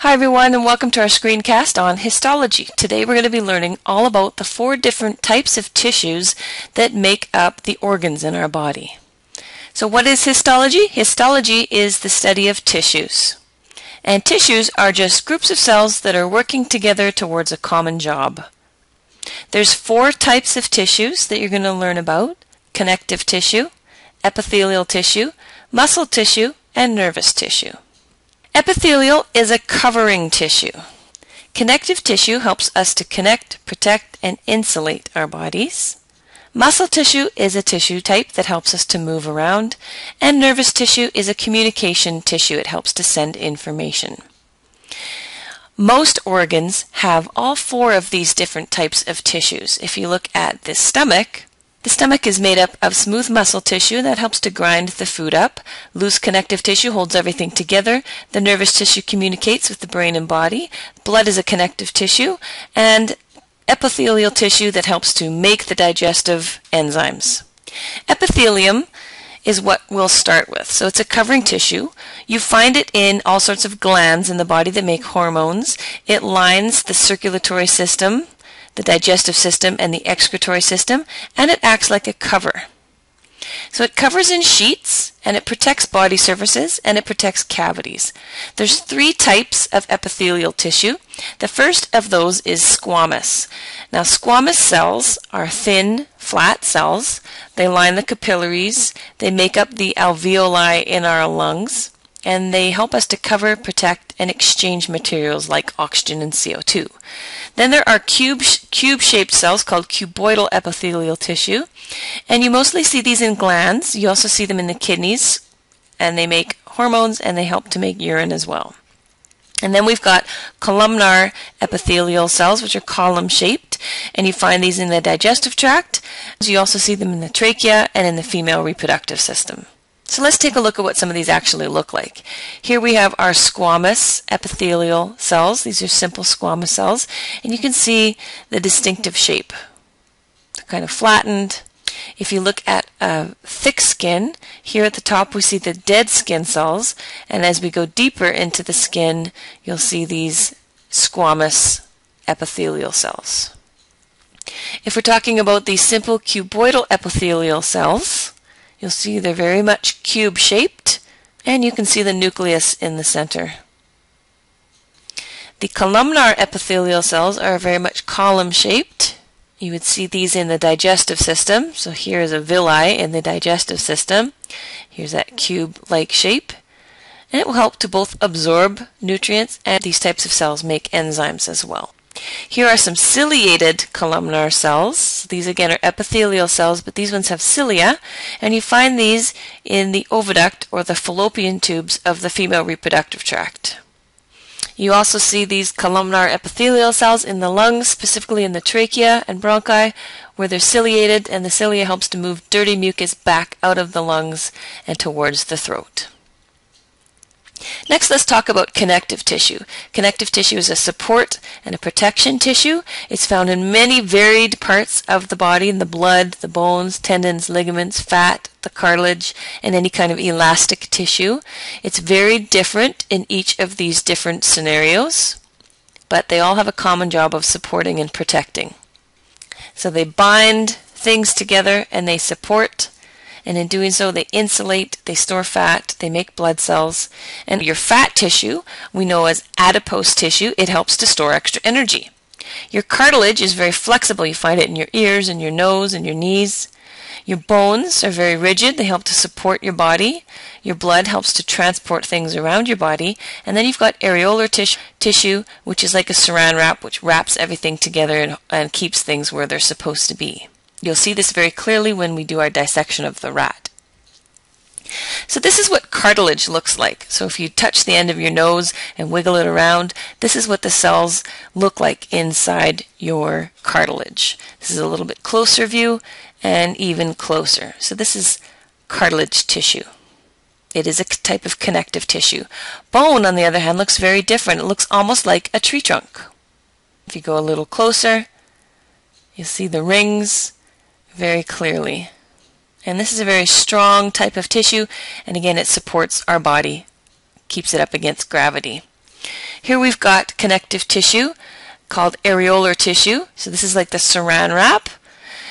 Hi everyone, and welcome to our screencast on histology. Today we're going to be learning all about the 4 different types of tissues that make up the organs in our body. So what is histology? Histology is the study of tissues. And tissues are just groups of cells that are working together towards a common job. There's 4 types of tissues that you're going to learn about: connective tissue, epithelial tissue, muscle tissue, and nervous tissue. Epithelial is a covering tissue. Connective tissue helps us to connect, protect, and insulate our bodies. Muscle tissue is a tissue type that helps us to move around, and nervous tissue is a communication tissue. It helps to send information. Most organs have all 4 of these different types of tissues. If you look at the stomach is made up of smooth muscle tissue that helps to grind the food up. Loose connective tissue holds everything together. The nervous tissue communicates with the brain and body. Blood is a connective tissue, and epithelial tissue that helps to make the digestive enzymes. Epithelium is what we'll start with. So it's a covering tissue. You find it in all sorts of glands in the body that make hormones. It lines the circulatory system, the digestive system, and the excretory system, and it acts like a cover. So it covers in sheets, and it protects body surfaces, and it protects cavities. There's 3 types of epithelial tissue. The first of those is squamous. Now, squamous cells are thin, flat cells. They line the capillaries, they make up the alveoli in our lungs, and they help us to cover, protect, and exchange materials like oxygen and CO2. Then there are cube-shaped cells called cuboidal epithelial tissue, and you mostly see these in glands. You also see them in the kidneys, and they make hormones, and they help to make urine as well. And then we've got columnar epithelial cells, which are column-shaped, and you find these in the digestive tract. You also see them in the trachea and in the female reproductive system. So let's take a look at what some of these actually look like. Here we have our squamous epithelial cells. These are simple squamous cells, and you can see the distinctive shape. They're kind of flattened. If you look at thick skin, here at the top we see the dead skin cells, and as we go deeper into the skin, you'll see these squamous epithelial cells. If we're talking about these simple cuboidal epithelial cells, you'll see they're very much cube-shaped, and you can see the nucleus in the center. The columnar epithelial cells are very much column-shaped. You would see these in the digestive system. So here is a villi in the digestive system. Here's that cube-like shape. And it will help to both absorb nutrients, and these types of cells make enzymes as well. Here are some ciliated columnar cells. These again are epithelial cells, but these ones have cilia, and you find these in the oviduct or the fallopian tubes of the female reproductive tract. You also see these columnar epithelial cells in the lungs, specifically in the trachea and bronchi, where they're ciliated, and the cilia helps to move dirty mucus back out of the lungs and towards the throat. Next, let's talk about connective tissue. Connective tissue is a support and a protection tissue. It's found in many varied parts of the body, in the blood, the bones, tendons, ligaments, fat, the cartilage, and any kind of elastic tissue. It's very different in each of these different scenarios, but they all have a common job of supporting and protecting. So they bind things together and they support, and in doing so they insulate, they store fat, they make blood cells. And your fat tissue we know as adipose tissue. It helps to store extra energy. Your cartilage is very flexible. You find it in your ears and your nose and your knees. Your bones are very rigid. They help to support your body. Your blood helps to transport things around your body. And then you've got areolar tissue, which is like a saran wrap, which wraps everything together and keeps things where they're supposed to be. You'll see this very clearly when we do our dissection of the rat. So this is what cartilage looks like. So if you touch the end of your nose and wiggle it around, this is what the cells look like inside your cartilage. This is a little bit closer view and even closer. So this is cartilage tissue. It is a type of connective tissue. Bone, on the other hand, looks very different. It looks almost like a tree trunk. If you go a little closer, you'll see the rings very clearly. And this is a very strong type of tissue, and again it supports our body, keeps it up against gravity. Here we've got connective tissue called areolar tissue. So this is like the saran wrap.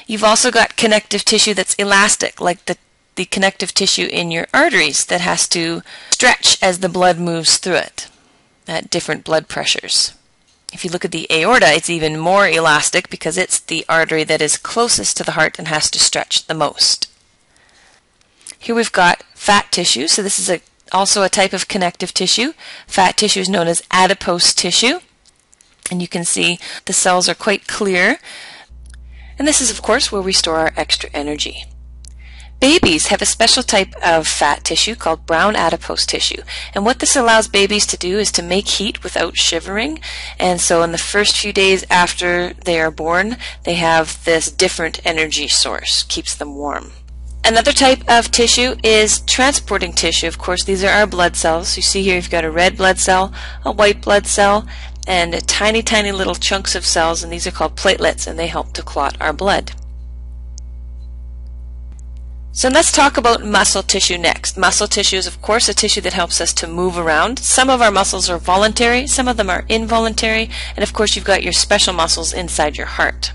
You've also got connective tissue that's elastic, like the connective tissue in your arteries that has to stretch as the blood moves through it at different blood pressures. If you look at the aorta, it's even more elastic because it's the artery that is closest to the heart and has to stretch the most. Here we've got fat tissue. So this is also a type of connective tissue. Fat tissue is known as adipose tissue. And you can see the cells are quite clear. And this is, of course, where we store our extra energy. Babies have a special type of fat tissue called brown adipose tissue. And what this allows babies to do is to make heat without shivering. And so in the first few days after they are born, they have this different energy source, keeps them warm. Another type of tissue is transporting tissue. Of course, these are our blood cells. You see here you've got a red blood cell, a white blood cell, and tiny, tiny little chunks of cells, and these are called platelets, and they help to clot our blood. So let's talk about muscle tissue next. Muscle tissue is, of course, a tissue that helps us to move around. Some of our muscles are voluntary, some of them are involuntary, and of course you've got your special muscles inside your heart.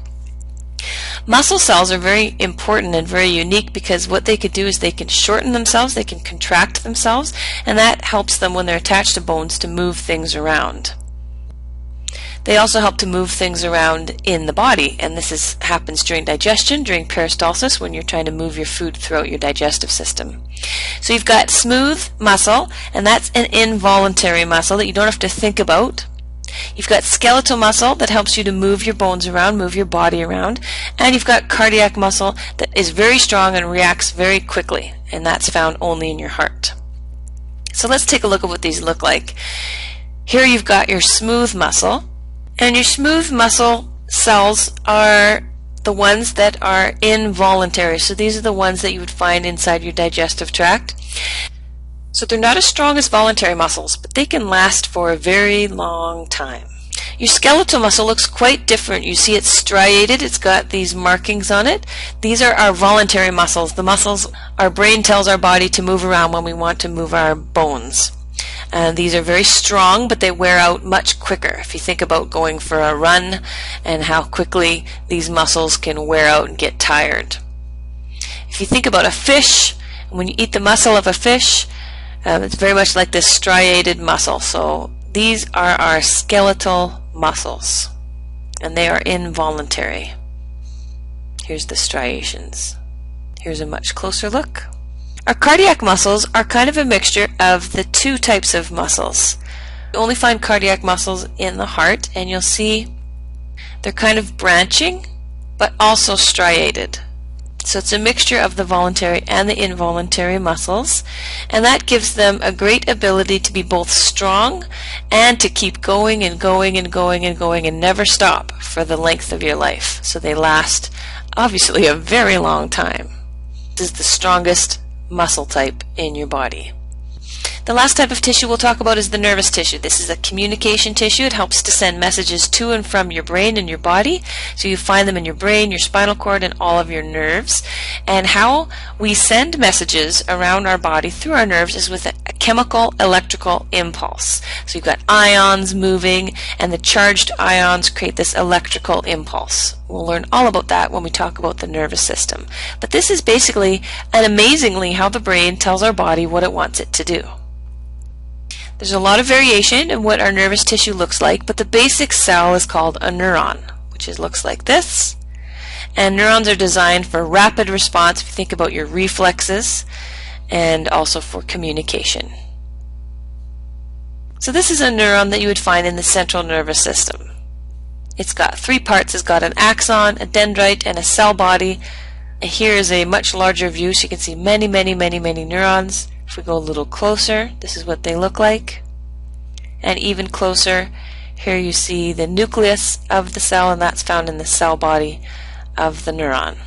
Muscle cells are very important and very unique because what they could do is they can shorten themselves, they can contract themselves, and that helps them when they're attached to bones to move things around. They also help to move things around in the body, and this happens during digestion, during peristalsis, when you're trying to move your food throughout your digestive system. So you've got smooth muscle, and that's an involuntary muscle that you don't have to think about. You've got skeletal muscle that helps you to move your bones around, move your body around, and you've got cardiac muscle that is very strong and reacts very quickly, and that's found only in your heart. So let's take a look at what these look like. Here you've got your smooth muscle. And your smooth muscle cells are the ones that are involuntary. So these are the ones that you would find inside your digestive tract. So they're not as strong as voluntary muscles, but they can last for a very long time. Your skeletal muscle looks quite different. You see it's striated. It's got these markings on it. These are our voluntary muscles. The muscles our brain tells our body to move around when we want to move our bones. And these are very strong, but they wear out much quicker. If you think about going for a run and how quickly these muscles can wear out and get tired. If you think about a fish, when you eat the muscle of a fish, it's very much like this striated muscle. So these are our skeletal muscles, and they are involuntary. Here's the striations. Here's a much closer look. Our cardiac muscles are kind of a mixture of the two types of muscles. You only find cardiac muscles in the heart, and you'll see they're kind of branching, but also striated. So it's a mixture of the voluntary and the involuntary muscles, and that gives them a great ability to be both strong and to keep going and going and going and going and never stop for the length of your life. So they last, obviously, a very long time. This is the strongest muscle type in your body. The last type of tissue we'll talk about is the nervous tissue. This is a communication tissue. It helps to send messages to and from your brain and your body. So you find them in your brain, your spinal cord, and all of your nerves. And how we send messages around our body through our nerves is with a chemical electrical impulse. So you've got ions moving, and the charged ions create this electrical impulse. We'll learn all about that when we talk about the nervous system. But this is basically and amazingly how the brain tells our body what it wants it to do. There's a lot of variation in what our nervous tissue looks like, but the basic cell is called a neuron, which looks like this. And neurons are designed for rapid response, if you think about your reflexes, and also for communication. So this is a neuron that you would find in the central nervous system. It's got three parts. It's got an axon, a dendrite, and a cell body. And here is a much larger view, so you can see many, many, many, many neurons. If we go a little closer, this is what they look like. And even closer, here you see the nucleus of the cell, and that's found in the cell body of the neuron.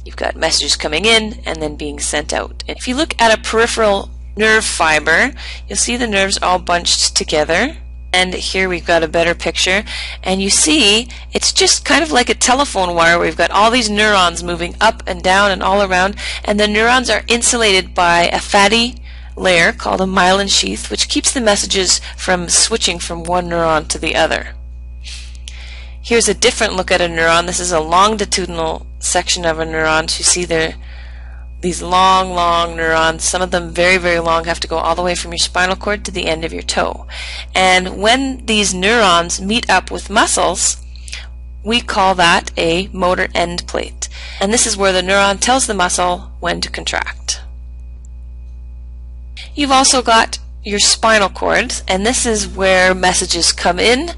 You've got messages coming in and then being sent out. And if you look at a peripheral nerve fiber, you'll see the nerves all bunched together. And here we've got a better picture, and you see it's just kind of like a telephone wire where we've got all these neurons moving up and down and all around, and the neurons are insulated by a fatty layer called a myelin sheath, which keeps the messages from switching from one neuron to the other. Here's a different look at a neuron. This is a longitudinal section of a neuron. So you see these long neurons, some of them very, very long, have to go all the way from your spinal cord to the end of your toe. And when these neurons meet up with muscles, we call that a motor end plate. And this is where the neuron tells the muscle when to contract. You've also got your spinal cord, and this is where messages come in.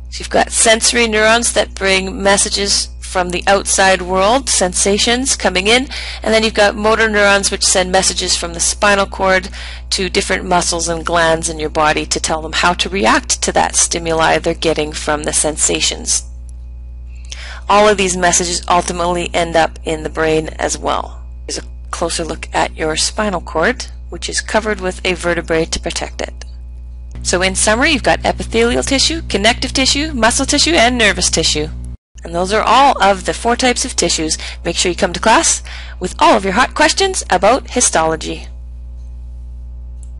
So you've got sensory neurons that bring messages from the outside world, sensations coming in, and then you've got motor neurons which send messages from the spinal cord to different muscles and glands in your body to tell them how to react to that stimuli they're getting from the sensations. All of these messages ultimately end up in the brain as well. Here's a closer look at your spinal cord, which is covered with a vertebrae to protect it. So in summary, you've got epithelial tissue, connective tissue, muscle tissue, and nervous tissue. And those are all of the 4 types of tissues. Make sure you come to class with all of your hot questions about histology.